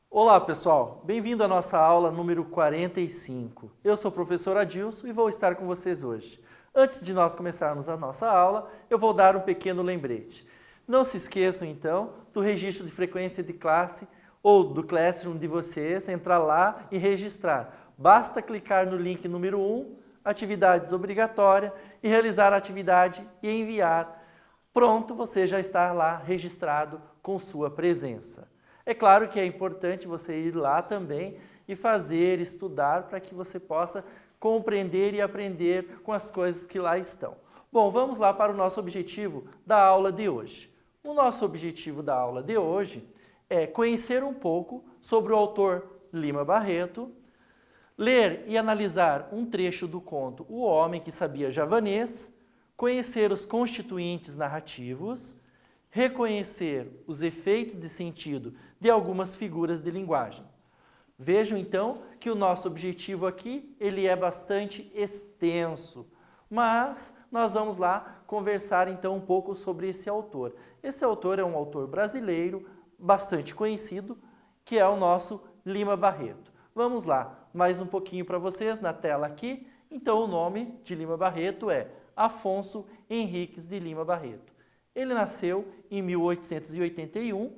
Olá pessoal, bem-vindo à nossa aula número 45. Eu sou o professor Adilson e vou estar com vocês hoje. Antes de nós começarmos a nossa aula, eu vou dar um pequeno lembrete. Não se esqueçam então do registro de frequência de classe ou do Classroom de vocês, entrar lá e registrar. Basta clicar no link número 1, atividades obrigatórias, e realizar a atividade e enviar. Pronto, você já está lá registrado com sua presença. É claro que é importante você ir lá também e fazer, estudar, para que você possa compreender e aprender com as coisas que lá estão. Bom, vamos lá para o nosso objetivo da aula de hoje. O nosso objetivo da aula de hoje é conhecer um pouco sobre o autor Lima Barreto, ler e analisar um trecho do conto O Homem que Sabia Javanês, conhecer os constituintes narrativos, reconhecer os efeitos de sentido de algumas figuras de linguagem. Vejam então que o nosso objetivo aqui ele é bastante extenso, mas nós vamos lá conversar então um pouco sobre esse autor. Esse autor é um autor brasileiro bastante conhecido, que é o nosso Lima Barreto. Vamos lá, mais um pouquinho para vocês na tela aqui. Então o nome de Lima Barreto é Afonso Henriques de Lima Barreto. Ele nasceu em 1881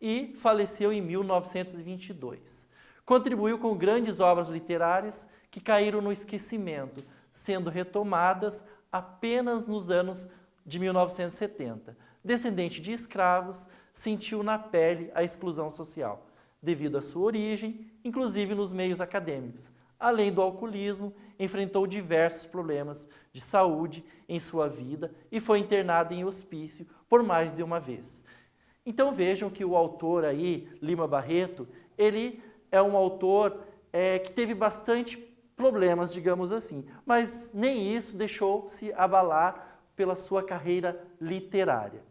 e faleceu em 1922. Contribuiu com grandes obras literárias que caíram no esquecimento, sendo retomadas apenas nos anos de 1970. Descendente de escravos, sentiu na pele a exclusão social, devido à sua origem, inclusive nos meios acadêmicos. Além do alcoolismo, enfrentou diversos problemas de saúde em sua vida e foi internado em hospício por mais de uma vez. Então vejam que o autor aí, Lima Barreto, ele é um autor que teve bastante problemas, digamos assim, mas nem isso deixou-se abalar pela sua carreira literária.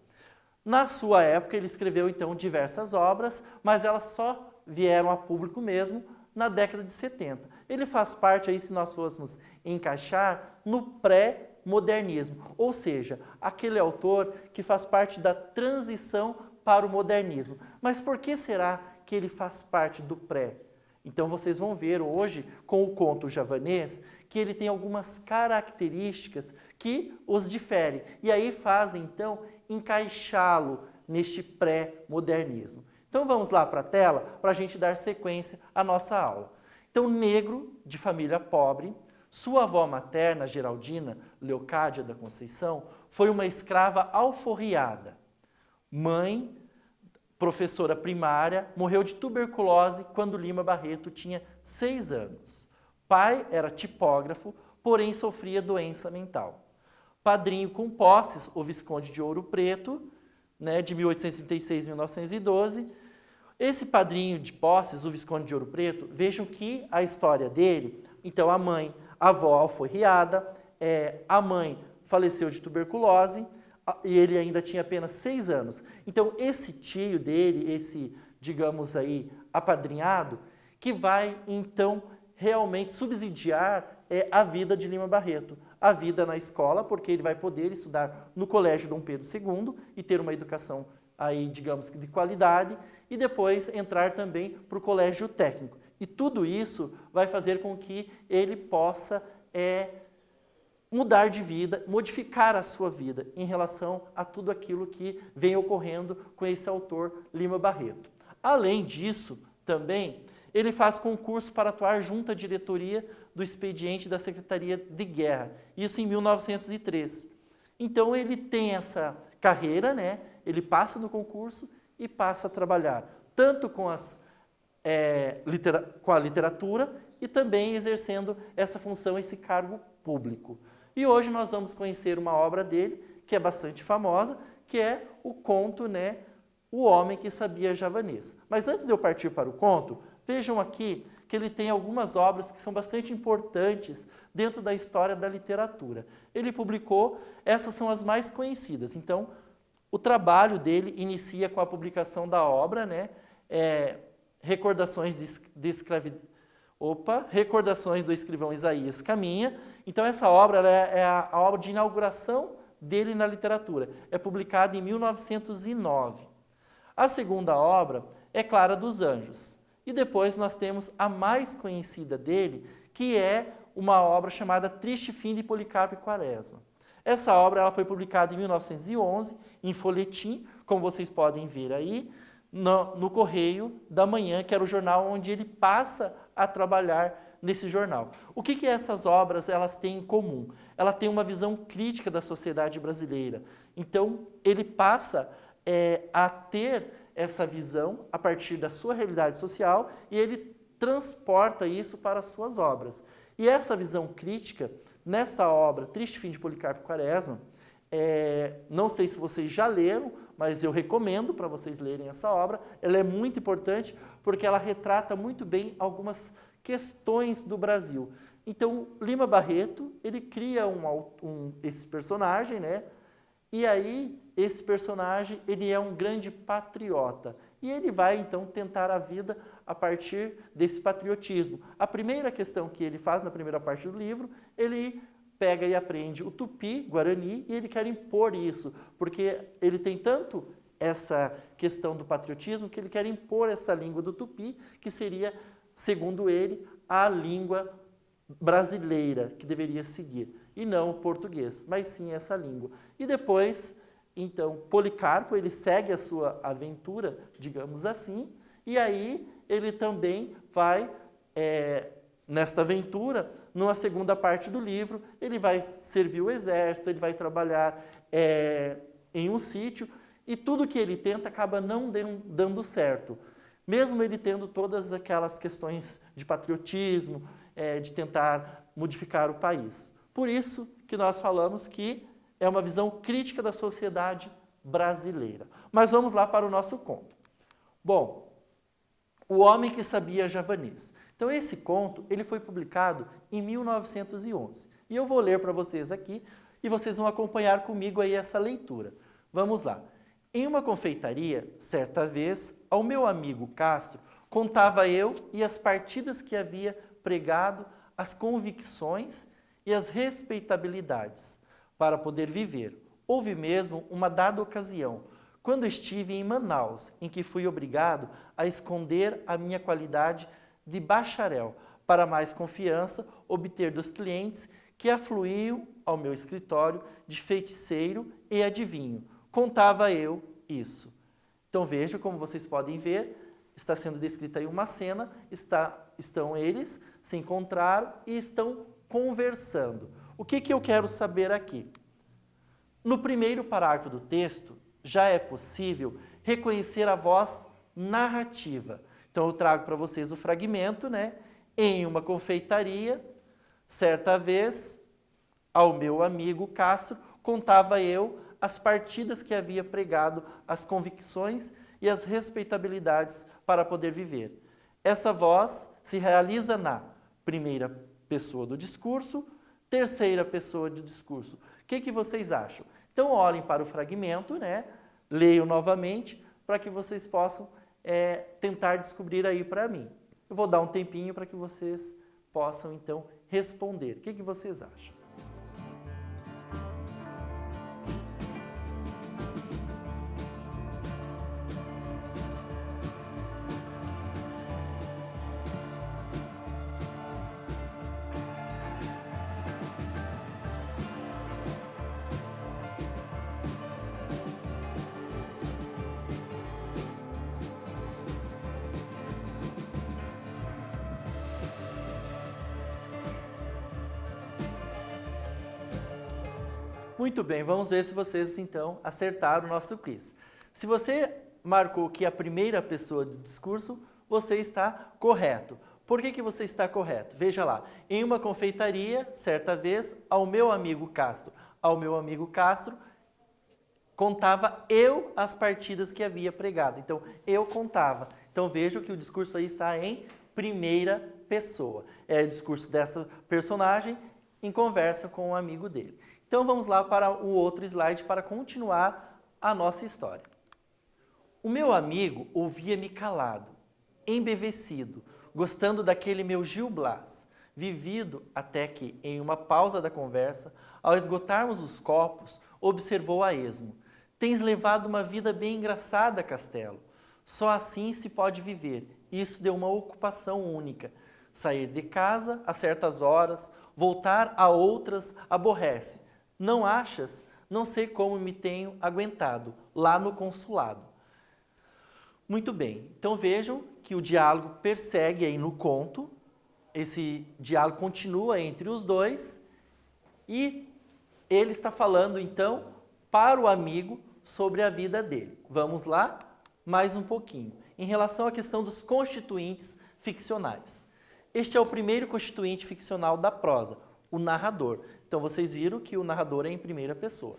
Na sua época ele escreveu então diversas obras, mas elas só vieram a público mesmo na década de 70. Ele faz parte aí, se nós fôssemos encaixar, no pré-modernismo, ou seja, aquele autor que faz parte da transição para o modernismo. Mas por que será que ele faz parte do pré? Então vocês vão ver hoje, com o conto javanês, que ele tem algumas características que os diferem. E aí fazem, então, encaixá-lo neste pré-modernismo. Então vamos lá para a tela para a gente dar sequência à nossa aula. Então, negro, de família pobre, sua avó materna, Geraldina Leocádia da Conceição, foi uma escrava alforriada. Mãe, professora primária, morreu de tuberculose quando Lima Barreto tinha 6 anos. Pai era tipógrafo, porém sofria doença mental. Padrinho com posses, o Visconde de Ouro Preto, de 1836 a 1912. Esse padrinho de posses, o Visconde de Ouro Preto, vejam que a história dele, então a mãe, a avó alforriada, a mãe faleceu de tuberculose e ele ainda tinha apenas 6 anos. Então esse tio dele, esse, digamos aí, apadrinhado, que vai então realmente subsidiar a vida de Lima Barreto, a vida na escola, porque ele vai poder estudar no Colégio Dom Pedro II e ter uma educação aí, digamos que de qualidade, e depois entrar também para o colégio técnico. E tudo isso vai fazer com que ele possa mudar de vida, modificar a sua vida em relação a tudo aquilo que vem ocorrendo com esse autor Lima Barreto. Além disso, também, ele faz concurso para atuar junto à diretoria do expediente da Secretaria de Guerra, isso em 1903. Então ele tem essa carreira, ele passa no concurso e passa a trabalhar tanto com a literatura e também exercendo essa função, esse cargo público. E hoje nós vamos conhecer uma obra dele, que é bastante famosa, que é o conto, O Homem que Sabia Javanês. Mas antes de eu partir para o conto, vejam aqui que ele tem algumas obras que são bastante importantes dentro da história da literatura. Ele publicou, essas são as mais conhecidas. Então, o trabalho dele inicia com a publicação da obra, Recordações de Escravidão, Opa, Recordações do Escrivão Isaías Caminha. Então essa obra ela é a obra de inauguração dele na literatura. É publicada em 1909. A segunda obra é Clara dos Anjos. E depois nós temos a mais conhecida dele, que é uma obra chamada Triste Fim de Policarpo e Quaresma. Essa obra ela foi publicada em 1911, em folhetim, como vocês podem ver aí, no Correio da Manhã, que era o jornal onde ele passa a trabalhar nesse jornal. O que essas obras elas têm em comum? Ela tem uma visão crítica da sociedade brasileira. Então, ele passa a ter essa visão a partir da sua realidade social e ele transporta isso para as suas obras. E essa visão crítica, nesta obra, Triste Fim de Policarpo e Quaresma, não sei se vocês já leram, mas eu recomendo para vocês lerem essa obra. Ela é muito importante porque ela retrata muito bem algumas questões do Brasil. Então, Lima Barreto, ele cria esse personagem, né? E aí, esse personagem, ele é um grande patriota. E ele vai, então, tentar a vida a partir desse patriotismo. A primeira questão que ele faz na primeira parte do livro, ele pega e aprende o tupi, guarani, e ele quer impor isso, porque ele tem tanto essa questão do patriotismo que ele quer impor essa língua do tupi, que seria, segundo ele, a língua brasileira que deveria seguir, e não o português, mas sim essa língua. E depois, então, Policarpo, ele segue a sua aventura, digamos assim, e aí ele também vai, nesta aventura, numa segunda parte do livro, ele vai servir o exército, ele vai trabalhar em um sítio, e tudo que ele tenta acaba não dando certo. Mesmo ele tendo todas aquelas questões de patriotismo, de tentar modificar o país. Por isso que nós falamos que é uma visão crítica da sociedade brasileira. Mas vamos lá para o nosso conto. Bom, O Homem que Sabia Javanês. Então esse conto ele foi publicado em 1911. E eu vou ler para vocês aqui e vocês vão acompanhar comigo aí essa leitura. Vamos lá. Em uma confeitaria, certa vez, ao meu amigo Castro, contava eu e as partidas que havia pregado, as convicções e as respeitabilidades para poder viver. Houve mesmo uma dada ocasião, quando estive em Manaus, em que fui obrigado a esconder a minha qualidade de bacharel, para mais confiança obter dos clientes que afluíam ao meu escritório de feiticeiro e adivinho. Contava eu isso. Então veja como vocês podem ver, está sendo descrita aí uma cena, estão eles, se encontraram e estão conversando. O que eu quero saber aqui? No primeiro parágrafo do texto, já é possível reconhecer a voz narrativa. Então eu trago para vocês o fragmento, né? Em uma confeitaria, certa vez, ao meu amigo Castro, contava eu as partidas que havia pregado, as convicções e as respeitabilidades para poder viver. Essa voz se realiza na primeira pessoa do discurso, terceira pessoa do discurso. O que vocês acham? Então, olhem para o fragmento, né? Leiam novamente, para que vocês possam tentar descobrir aí para mim. Eu vou dar um tempinho para que vocês possam, então, responder. O que vocês acham? Muito bem, vamos ver se vocês, então, acertaram o nosso quiz. Se você marcou que a primeira pessoa do discurso, você está correto. Por que você está correto? Veja lá, em uma confeitaria, certa vez, ao meu amigo Castro. Ao meu amigo Castro, contava eu as partidas que havia pregado. Então, eu contava. Então, vejam que o discurso aí está em primeira pessoa. É o discurso dessa personagem em conversa com um amigo dele. Então vamos lá para o outro slide para continuar a nossa história. O meu amigo ouvia-me calado, embevecido, gostando daquele meu Gil Blas, vivido até que, em uma pausa da conversa, ao esgotarmos os copos, observou a esmo. Tens levado uma vida bem engraçada, Castelo. Só assim se pode viver. Isso deu uma ocupação única. Sair de casa a certas horas, voltar a outras, aborrece. Não achas? Não sei como me tenho aguentado lá no consulado. Muito bem, então vejam que o diálogo persegue aí no conto, esse diálogo continua entre os dois e ele está falando então para o amigo sobre a vida dele. Vamos lá? Mais um pouquinho. Em relação à questão dos constituintes ficcionais. Este é o primeiro constituinte ficcional da prosa, o narrador. Então vocês viram que o narrador é em primeira pessoa.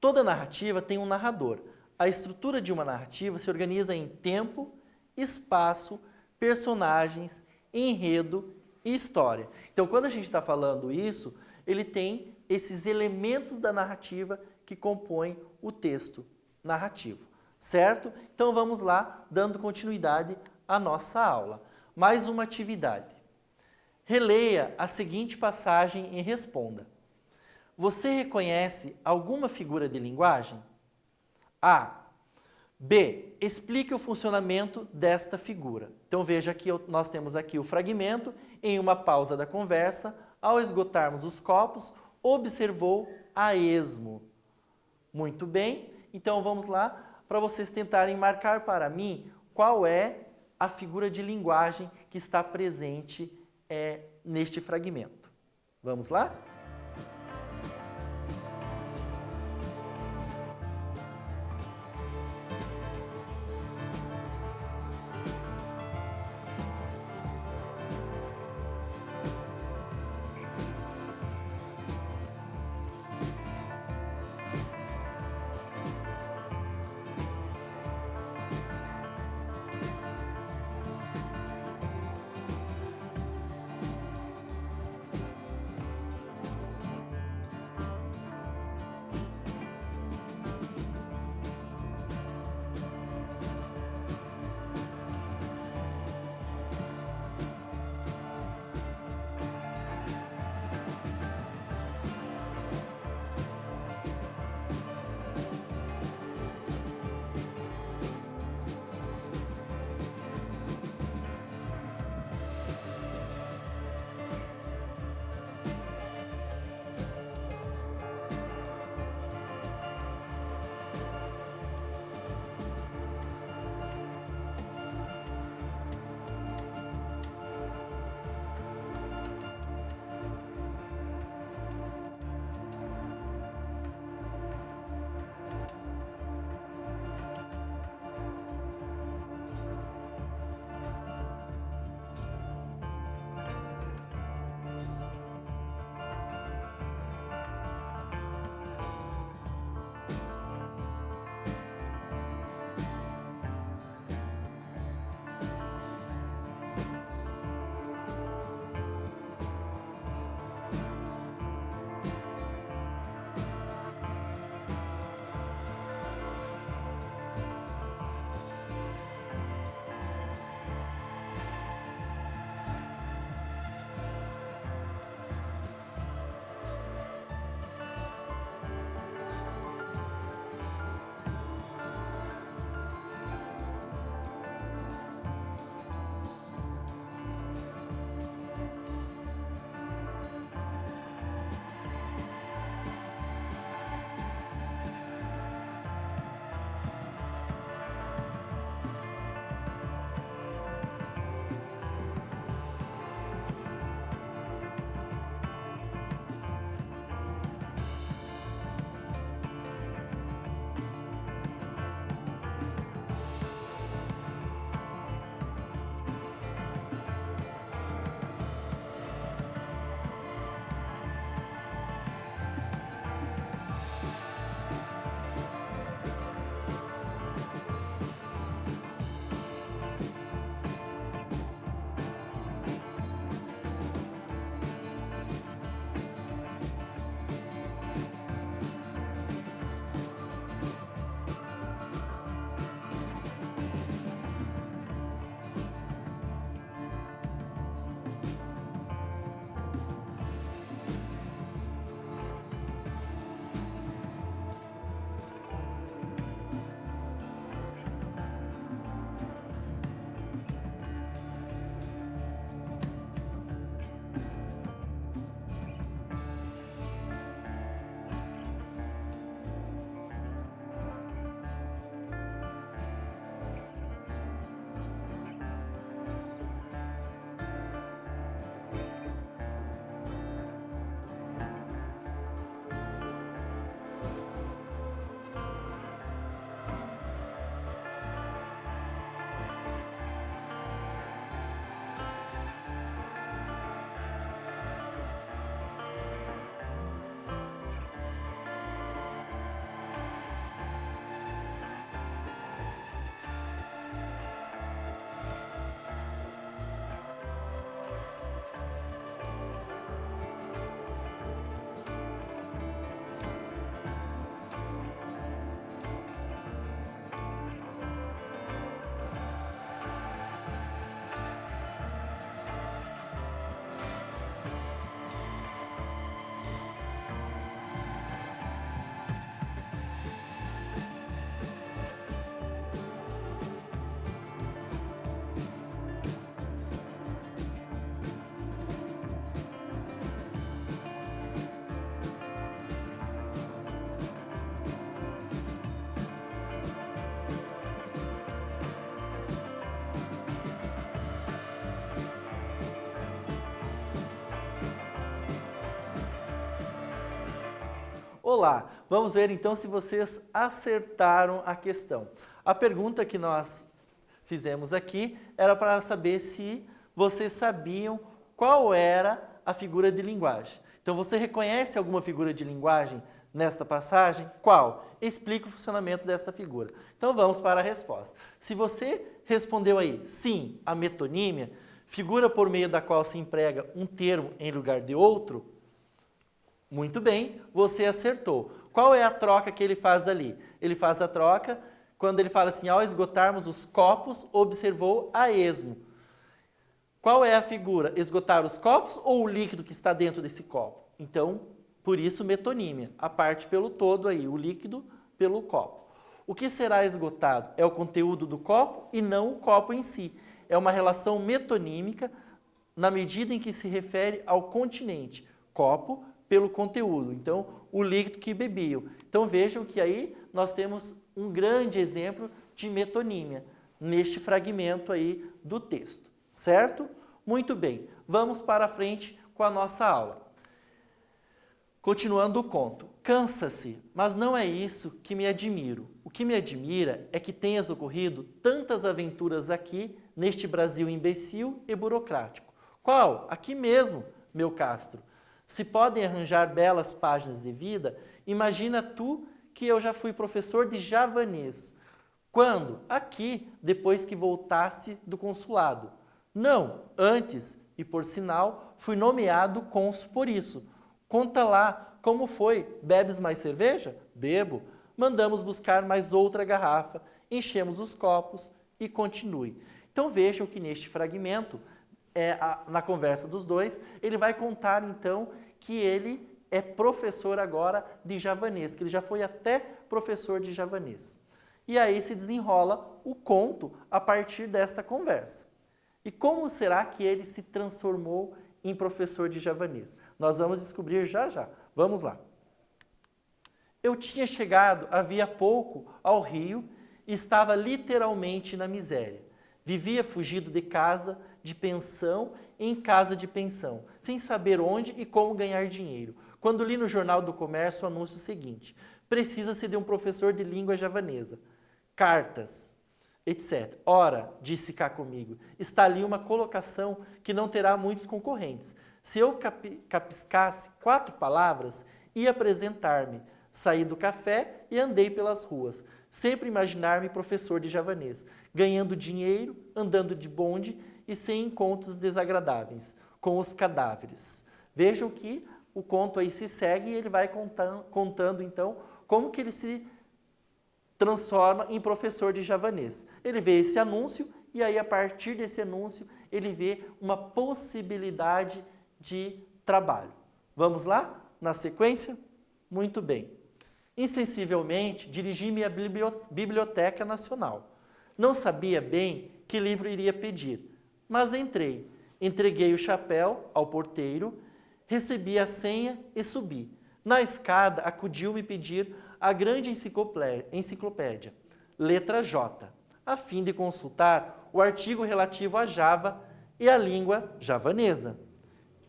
Toda narrativa tem um narrador. A estrutura de uma narrativa se organiza em tempo, espaço, personagens, enredo e história. Então, quando a gente está falando isso, ele tem esses elementos da narrativa que compõem o texto narrativo, certo? Então, vamos lá, dando continuidade à nossa aula. Mais uma atividade. Releia a seguinte passagem e responda. Você reconhece alguma figura de linguagem? A. B. Explique o funcionamento desta figura. Então veja que nós temos aqui o fragmento, em uma pausa da conversa, ao esgotarmos os copos, observou a esmo. Muito bem, então vamos lá para vocês tentarem marcar para mim qual é a figura de linguagem que está presente neste fragmento. Vamos lá? Olá! Vamos ver então se vocês acertaram a questão. A pergunta que nós fizemos aqui era para saber se vocês sabiam qual era a figura de linguagem. Então, você reconhece alguma figura de linguagem nesta passagem? Qual? Explique o funcionamento dessa figura. Então, vamos para a resposta. Se você respondeu aí sim, a metonímia, figura por meio da qual se emprega um termo em lugar de outro, muito bem, você acertou. Qual é a troca que ele faz ali? Ele faz a troca quando ele fala assim, ao esgotarmos os copos, observou a esmo. Qual é a figura? Esgotar os copos ou o líquido que está dentro desse copo? Então, por isso, metonímia. A parte pelo todo aí, o líquido pelo copo. O que será esgotado? É o conteúdo do copo e não o copo em si. É uma relação metonímica na medida em que se refere ao continente. Copo pelo conteúdo. Então, o líquido que bebiam. Então, vejam que aí nós temos um grande exemplo de metonímia neste fragmento aí do texto. Certo? Muito bem. Vamos para frente com a nossa aula. Continuando o conto. Cansa-se, mas não é isso que me admiro. O que me admira é que tenhas ocorrido tantas aventuras aqui, neste Brasil imbecil e burocrático. Qual? Aqui mesmo, meu Castro. Se podem arranjar belas páginas de vida, imagina tu que eu já fui professor de javanês. Quando? Aqui, depois que voltasse do consulado. Não, antes, e por sinal, fui nomeado cônsul por isso. Conta lá, como foi? Bebes mais cerveja? Bebo. Mandamos buscar mais outra garrafa, enchemos os copos e continue. Então vejam que neste fragmento, na conversa dos dois, ele vai contar então que ele é professor agora de javanês, que ele já foi até professor de javanês. E aí se desenrola o conto a partir desta conversa. E como será que ele se transformou em professor de javanês? Nós vamos descobrir já já. Vamos lá. Eu tinha chegado havia pouco ao Rio e estava literalmente na miséria. Vivia fugido de casa, de pensão em casa de pensão, sem saber onde e como ganhar dinheiro. Quando li no Jornal do Comércio o anúncio seguinte: precisa-se de um professor de língua javanesa. Cartas, etc. Ora, disse cá comigo, está ali uma colocação que não terá muitos concorrentes. Se eu capiscasse 4 palavras, ia apresentar-me. Saí do café e andei pelas ruas. Sempre imaginar-me professor de javanês, ganhando dinheiro, andando de bonde e sem encontros desagradáveis com os cadáveres. Vejam que o conto aí se segue e ele vai contando então como que ele se transforma em professor de javanês. Ele vê esse anúncio e aí a partir desse anúncio ele vê uma possibilidade de trabalho. Vamos lá? Na sequência? Muito bem. Insensivelmente, dirigi-me à Biblioteca Nacional. Não sabia bem que livro iria pedir, mas entrei. Entreguei o chapéu ao porteiro, recebi a senha e subi. Na escada, acudiu-me pedir a grande enciclopédia, letra J, a fim de consultar o artigo relativo a Java e a língua javanesa.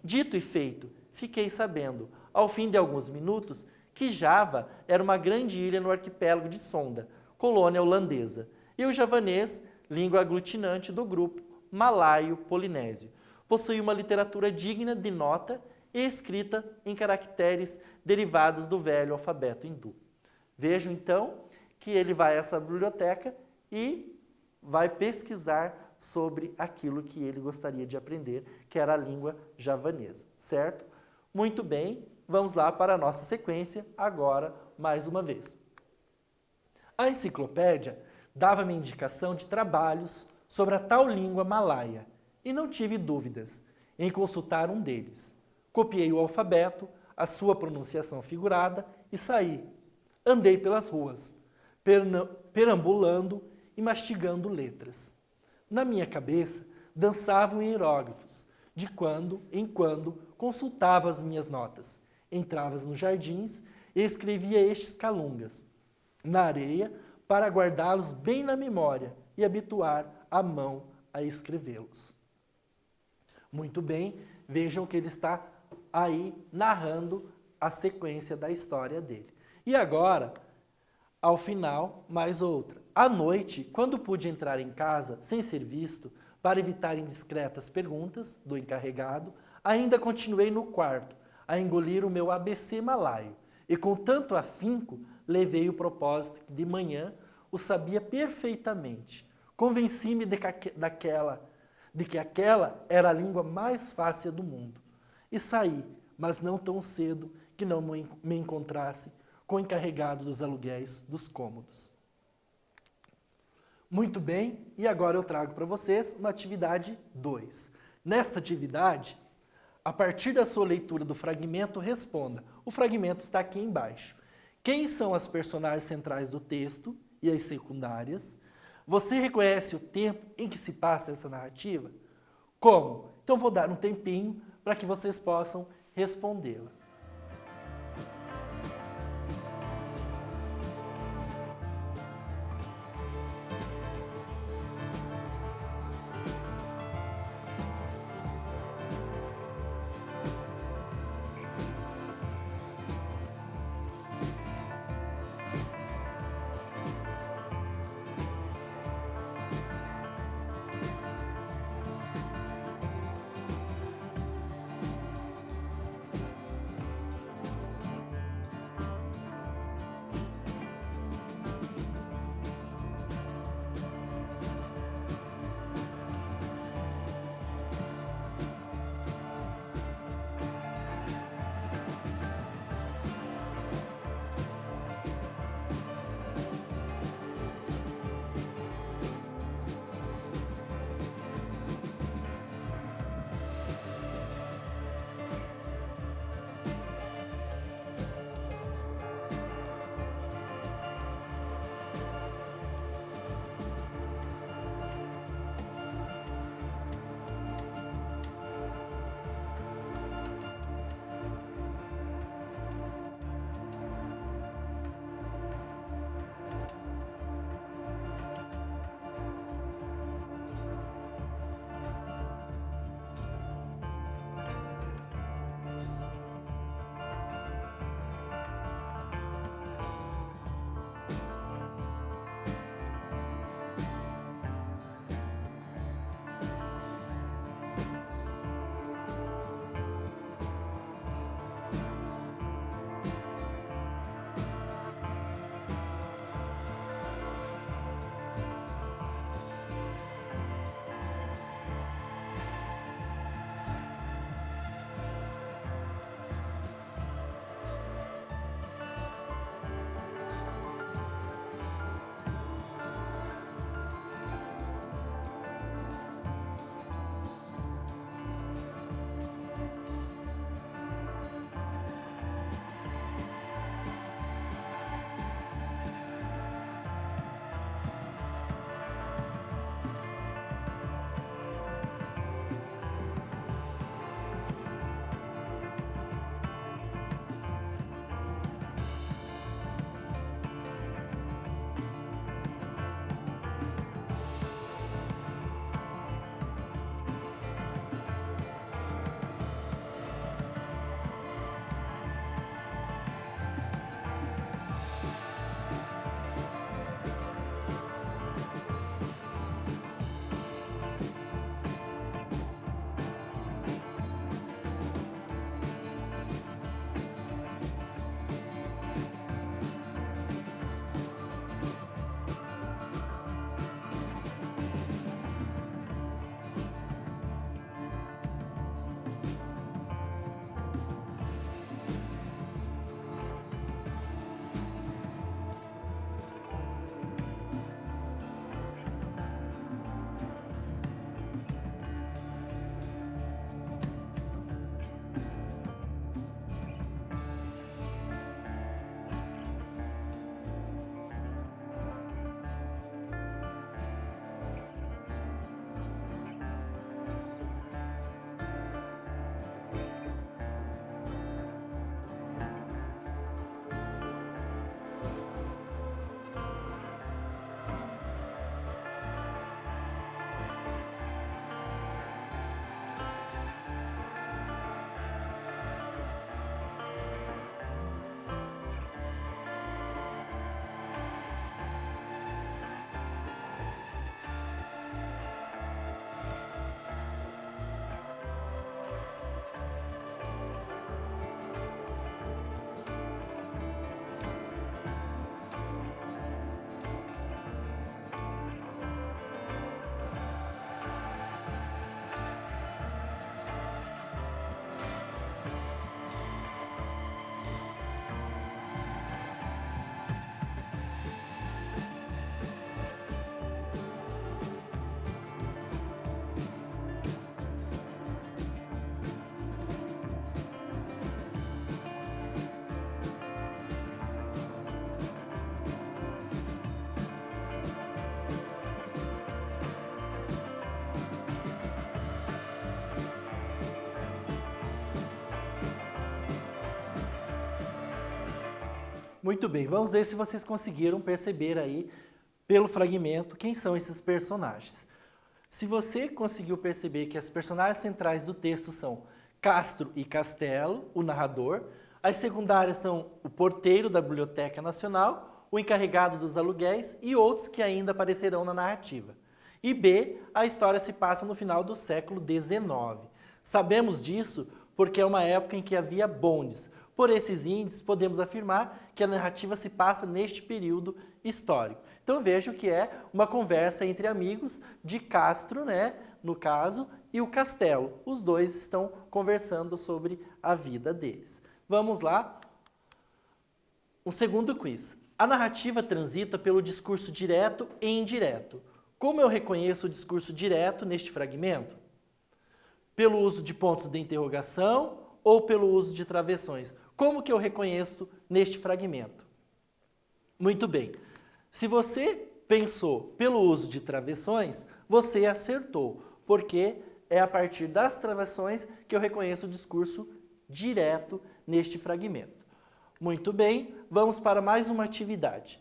Dito e feito, fiquei sabendo, ao fim de alguns minutos, que Java era uma grande ilha no arquipélago de Sonda, colônia holandesa, e o javanês, língua aglutinante do grupo malaio-polinésio. Possui uma literatura digna de nota e escrita em caracteres derivados do velho alfabeto hindu. Vejam então que ele vai a essa biblioteca e vai pesquisar sobre aquilo que ele gostaria de aprender, que era a língua javanesa, certo? Muito bem, vamos lá para a nossa sequência, agora mais uma vez. A enciclopédia dava-me indicação de trabalhos sobre a tal língua malaia e não tive dúvidas em consultar um deles. Copiei o alfabeto, a sua pronunciação figurada e saí. Andei pelas ruas, perambulando e mastigando letras. Na minha cabeça dançavam hieróglifos. De quando em quando consultava as minhas notas. Entrava nos jardins e escrevia estes calungas na areia para guardá-los bem na memória e habituar a mão a escrevê-los. Muito bem, vejam que ele está aí narrando a sequência da história dele. E agora, ao final, mais outra. À noite, quando pude entrar em casa sem ser visto, para evitar indiscretas perguntas do encarregado, ainda continuei no quarto a engolir o meu ABC malaio. E com tanto afinco, levei o propósito que de manhã o sabia perfeitamente. Convenci-me de que aquela era a língua mais fácil do mundo. E saí, mas não tão cedo que não me encontrasse com o encarregado dos aluguéis dos cômodos. Muito bem, e agora eu trago para vocês uma atividade 2. Nesta atividade, a partir da sua leitura do fragmento, responda. O fragmento está aqui embaixo. Quem são as personagens centrais do texto e as secundárias? Você reconhece o tempo em que se passa essa narrativa? Como? Então vou dar um tempinho para que vocês possam respondê-la. Muito bem, vamos ver se vocês conseguiram perceber aí, pelo fragmento, quem são esses personagens. Se você conseguiu perceber que as personagens centrais do texto são Castro e Castelo, o narrador, as secundárias são o porteiro da Biblioteca Nacional, o encarregado dos aluguéis e outros que ainda aparecerão na narrativa. E B, a história se passa no final do século XIX. Sabemos disso porque é uma época em que havia bondes. Por esses índices, podemos afirmar que a narrativa se passa neste período histórico. Então vejo que é uma conversa entre amigos de Castro, né, no caso, e o Castelo. Os dois estão conversando sobre a vida deles. Vamos lá. Um segundo quiz. A narrativa transita pelo discurso direto e indireto. Como eu reconheço o discurso direto neste fragmento? Pelo uso de pontos de interrogação ou pelo uso de travessões? Como que eu reconheço neste fragmento? Muito bem. Se você pensou pelo uso de travessões, você acertou, porque é a partir das travessões que eu reconheço o discurso direto neste fragmento. Muito bem, vamos para mais uma atividade.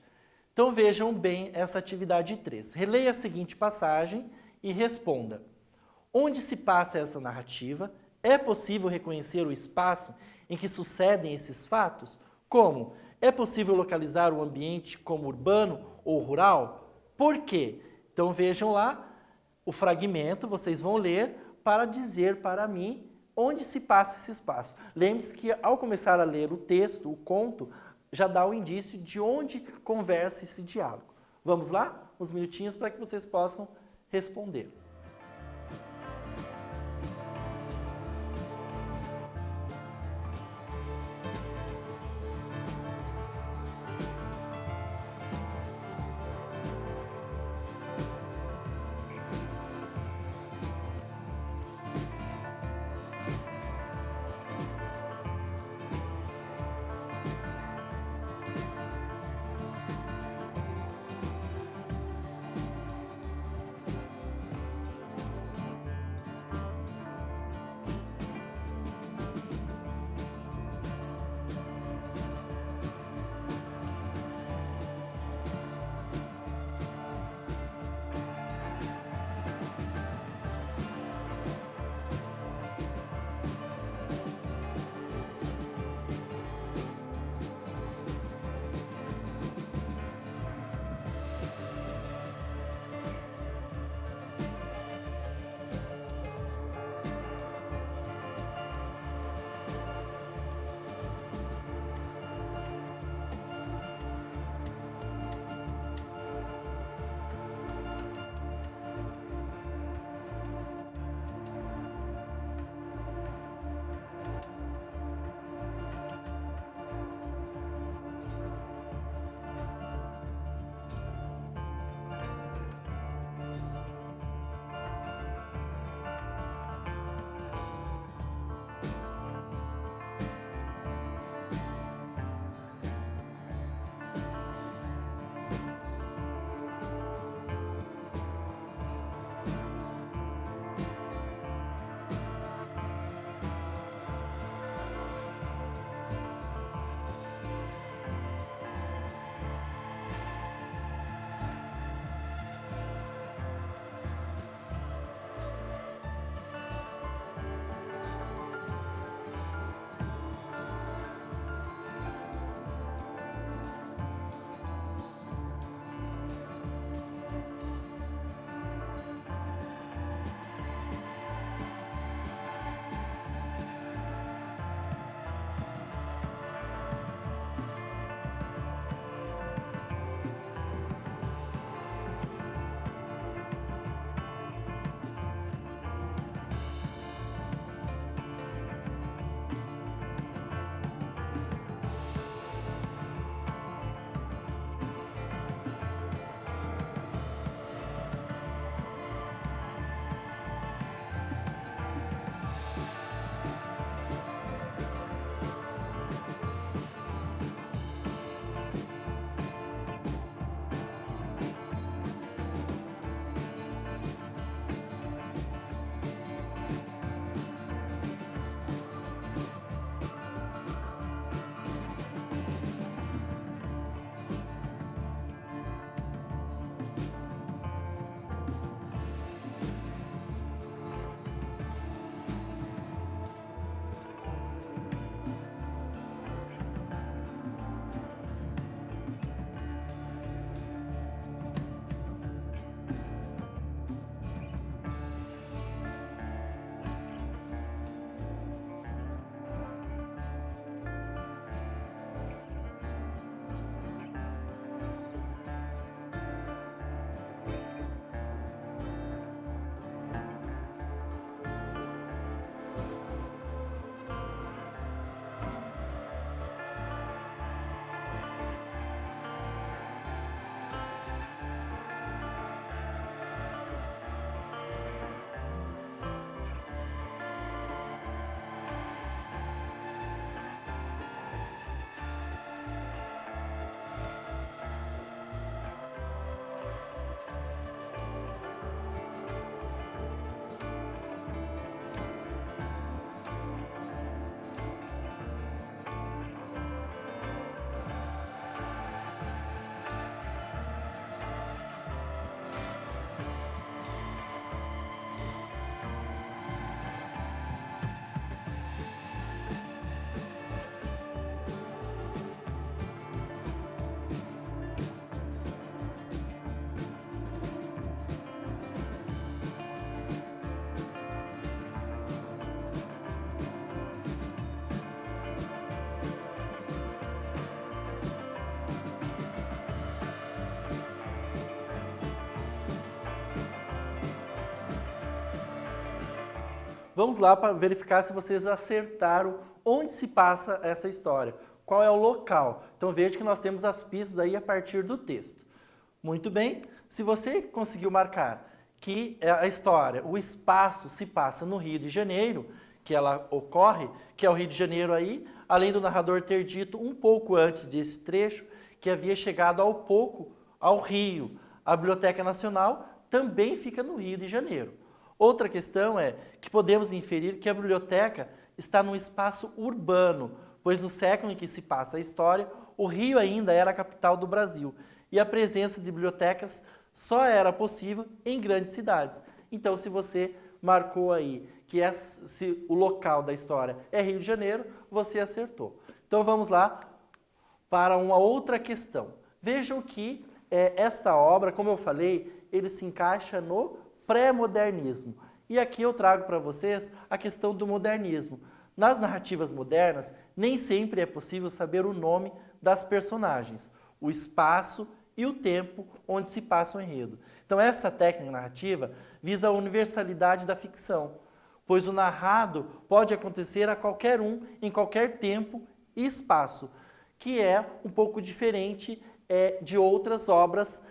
Então vejam bem essa atividade 3. Releia a seguinte passagem e responda. Onde se passa essa narrativa? É possível reconhecer o espaço em que sucedem esses fatos? Como? É possível localizar o ambiente como urbano ou rural? Por quê? Então vejam lá o fragmento, vocês vão ler para dizer para mim onde se passa esse espaço. Lembre-se que ao começar a ler o texto, o conto, já dá o indício de onde conversa esse diálogo. Vamos lá? Uns minutinhos para que vocês possam responder. vamos lá para verificar se vocês acertaram onde se passa essa história. Qual é o local? Então veja que nós temos as pistas aí a partir do texto. Muito bem, se você conseguiu marcar que a história, o espaço se passa no Rio de Janeiro, que ela ocorre, que é o Rio de Janeiro aí, além do narrador ter dito um pouco antes desse trecho, que havia chegado ao Rio. A Biblioteca Nacional também fica no Rio de Janeiro. Outra questão é que podemos inferir que a biblioteca está num espaço urbano, pois no século em que se passa a história, o Rio ainda era a capital do Brasil e a presença de bibliotecas só era possível em grandes cidades. Então, se você marcou aí que o local da história é Rio de Janeiro, você acertou. Então, vamos lá para uma outra questão. Vejam que esta obra, como eu falei, ele se encaixa no pré-modernismo. E aqui eu trago para vocês a questão do modernismo. Nas narrativas modernas, nem sempre é possível saber o nome das personagens, o espaço e o tempo onde se passa o enredo. Então essa técnica narrativa visa a universalidade da ficção, pois o narrado pode acontecer a qualquer um, em qualquer tempo e espaço, que é um pouco diferente de outras obras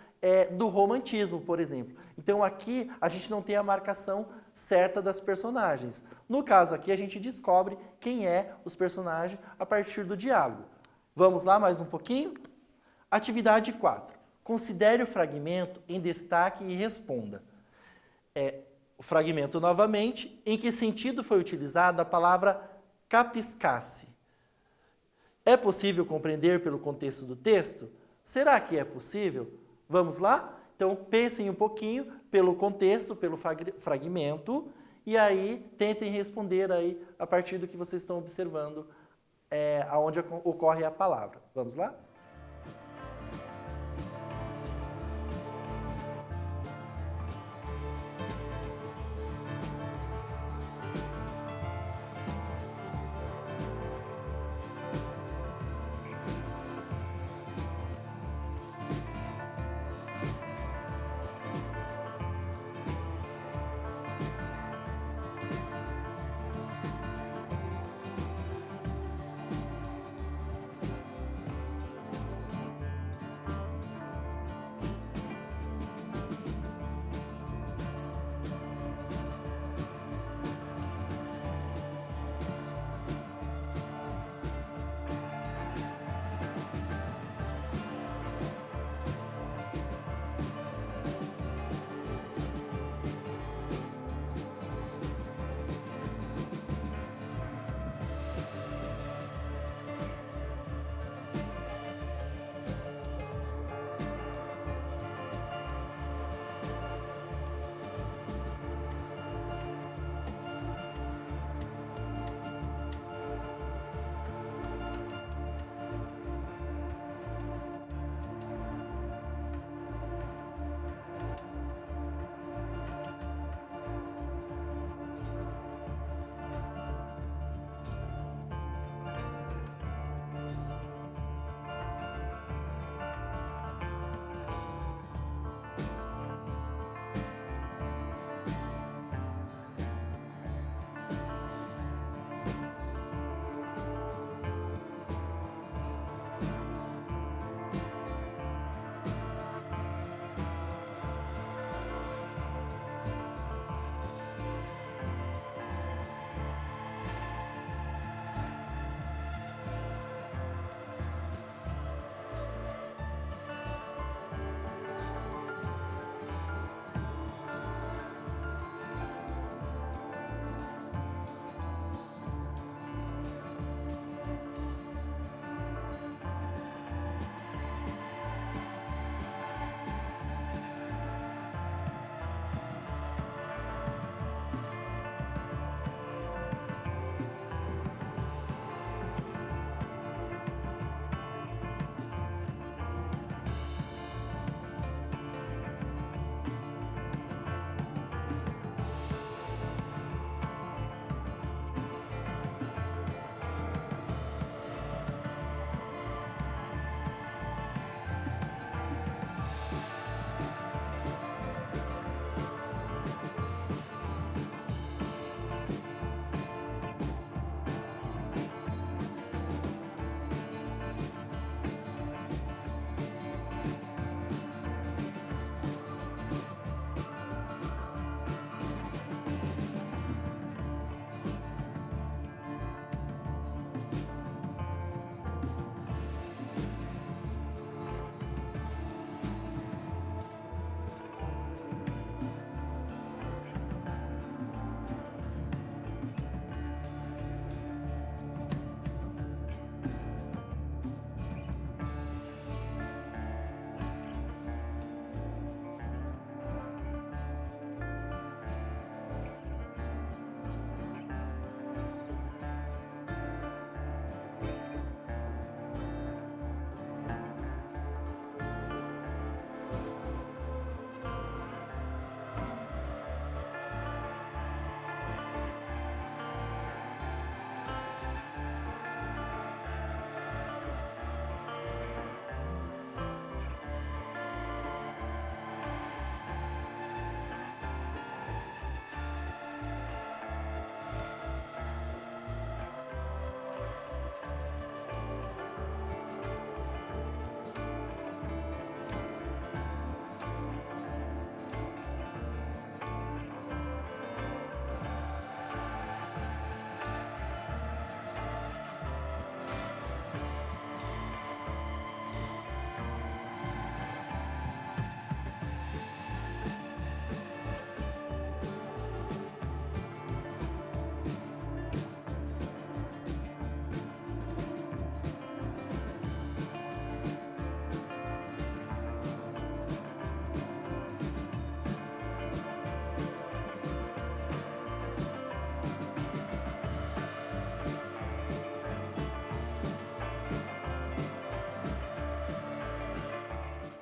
do romantismo, por exemplo. Então aqui a gente não tem a marcação certa das personagens. No caso aqui a gente descobre quem é os personagens a partir do diálogo. Vamos lá mais um pouquinho? Atividade 4. Considere o fragmento em destaque e responda. O fragmento novamente, em que sentido foi utilizada a palavra capiscasse? É possível compreender pelo contexto do texto? Será que é possível? Vamos lá? Então, pensem um pouquinho pelo contexto, pelo fragmento, e aí tentem responder aí a partir do que vocês estão observando, aonde ocorre a palavra. Vamos lá?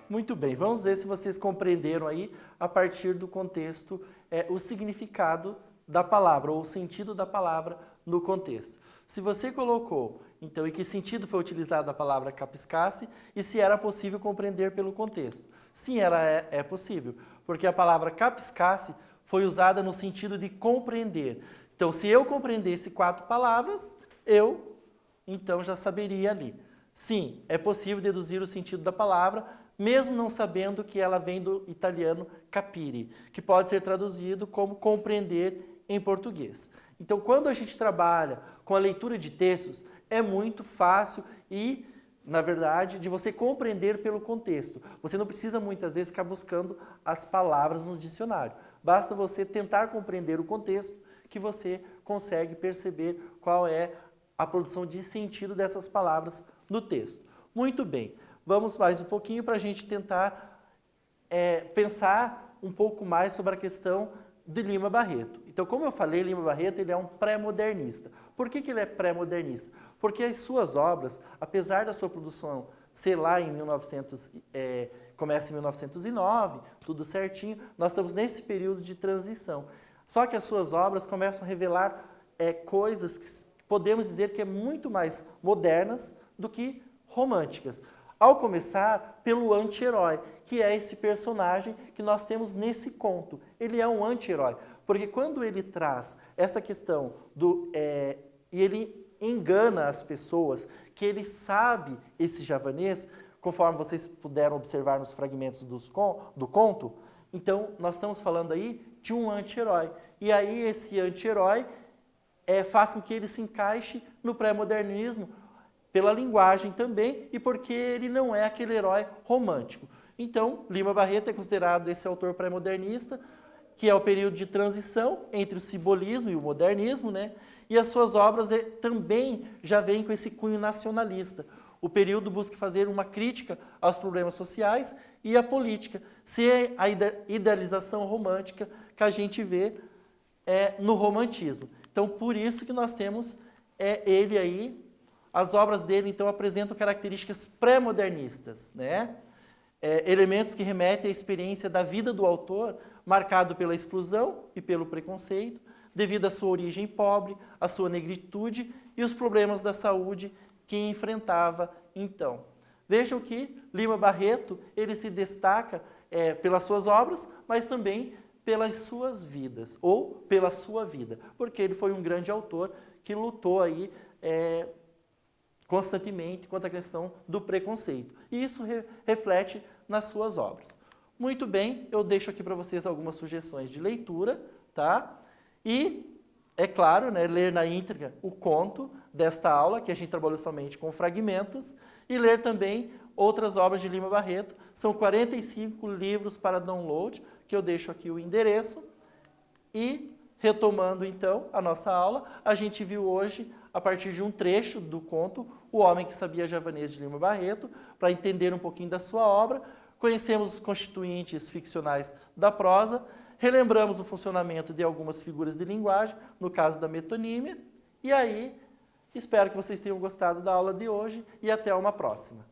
Muito bem, vamos ver se vocês compreenderam aí, a partir do contexto, o significado da palavra, ou o sentido da palavra no contexto. Se você colocou, então, em que sentido foi utilizada a palavra capiscasse e se era possível compreender pelo contexto. Sim, ela é possível, porque a palavra capiscasse foi usada no sentido de compreender. Então, se eu compreendesse 4 palavras, eu, então, já saberia ali. Sim, é possível deduzir o sentido da palavra, mesmo não sabendo que ela vem do italiano capire, que pode ser traduzido como compreender em português. Então, quando a gente trabalha com a leitura de textos, é muito fácil e, na verdade, de você compreender pelo contexto. Você não precisa, muitas vezes, ficar buscando as palavras no dicionário. Basta você tentar compreender o contexto que você consegue perceber qual é a produção de sentido dessas palavras no texto. Muito bem, vamos mais um pouquinho para a gente tentar pensar um pouco mais sobre a questão de Lima Barreto. Então, como eu falei, Lima Barreto ele é um pré-modernista. Por que ele é pré-modernista? Porque as suas obras, apesar da sua produção ser lá em 1900, começa em 1909, tudo certinho, nós estamos nesse período de transição. Só que as suas obras começam a revelar coisas que podemos dizer que é muito mais modernas do que românticas. Ao começar pelo anti-herói, que é esse personagem que nós temos nesse conto. Ele é um anti-herói, porque quando ele traz essa questão e ele engana as pessoas, que ele sabe esse javanês, conforme vocês puderam observar nos fragmentos do conto, então nós estamos falando aí de um anti-herói. E aí esse anti-herói faz com que ele se encaixe no pré-modernismo, pela linguagem também, e porque ele não é aquele herói romântico. Então, Lima Barreto é considerado esse autor pré-modernista, que é o período de transição entre o simbolismo e o modernismo, né? E as suas obras também já vêm com esse cunho nacionalista. O período busca fazer uma crítica aos problemas sociais e à política, sem a idealização romântica que a gente vê no romantismo. Então, por isso que nós temos ele aí. As obras dele, então, apresentam características pré-modernistas, né? Elementos que remetem à experiência da vida do autor, marcado pela exclusão e pelo preconceito, devido à sua origem pobre, à sua negritude e os problemas da saúde que enfrentava então. Vejam que Lima Barreto ele se destaca pelas suas obras, mas também pelas suas vidas, ou pela sua vida, porque ele foi um grande autor que lutou aí constantemente contra a questão do preconceito. E isso reflete nas suas obras. Muito bem, eu deixo aqui para vocês algumas sugestões de leitura, tá? E, é claro, né, ler na íntegra o conto desta aula, que a gente trabalhou somente com fragmentos, e ler também outras obras de Lima Barreto. São 45 livros para download, que eu deixo aqui o endereço. E, retomando então a nossa aula, a gente viu hoje, a partir de um trecho do conto, O Homem que Sabia Javanês, de Lima Barreto, para entender um pouquinho da sua obra. Conhecemos os constituintes ficcionais da prosa, relembramos o funcionamento de algumas figuras de linguagem, no caso da metonímia, e aí espero que vocês tenham gostado da aula de hoje e até uma próxima.